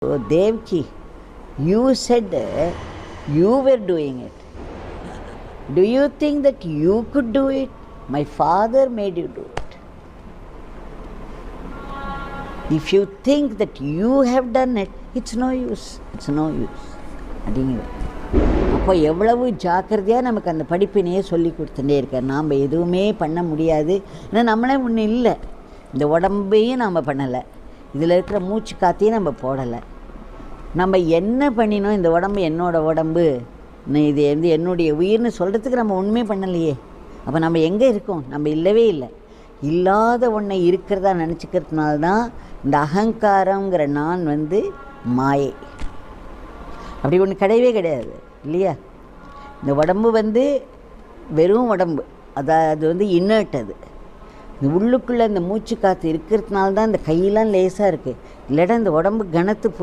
So, Devki, you said you were doing it. Do you think that you could do it? My father made you do it. If you think that you have done it, it's no use. It's no use. அப்படிங்கிற அப்போ எவ்வளவு ஜாக்கிரதையாக நமக்கு அந்த படிப்பினையே சொல்லி கொடுத்துட்டே இருக்கார். நாம் எதுவுமே பண்ண முடியாது, ஏன்னா நம்மளே ஒன்றும் இல்லை. இந்த உடம்பையும் நாம் பண்ணலை, இதில் இருக்கிற மூச்சு காற்றையும் நம்ம போடலை. நம்ம என்ன பண்ணினோம்? இந்த உடம்பு என்னோடய உடம்பு, இது வந்து என்னுடைய உயிர்னு சொல்கிறதுக்கு நம்ம ஒன்றுமே பண்ணலையே. அப்போ நம்ம எங்கே இருக்கோம்? நம்ம இல்லவே இல்லை. இல்லாத ஒன்றை இருக்கிறதா நினச்சிக்கிறதுனால தான் இந்த அகங்காரங்கிற நான் வந்து மாயை. அப்படி ஒன்று கிடையவே கிடையாது இல்லையா? இந்த உடம்பு வந்து வெறும் உடம்பு, அது வந்து இன்னர்ட். அது இந்த உள்ளுக்குள்ளே இந்த மூச்சு காற்று இருக்கிறதுனால தான் இந்த கையெல்லாம் லேசாக இருக்குது. இல்லைடா இந்த உடம்பு கனத்து போச்சு.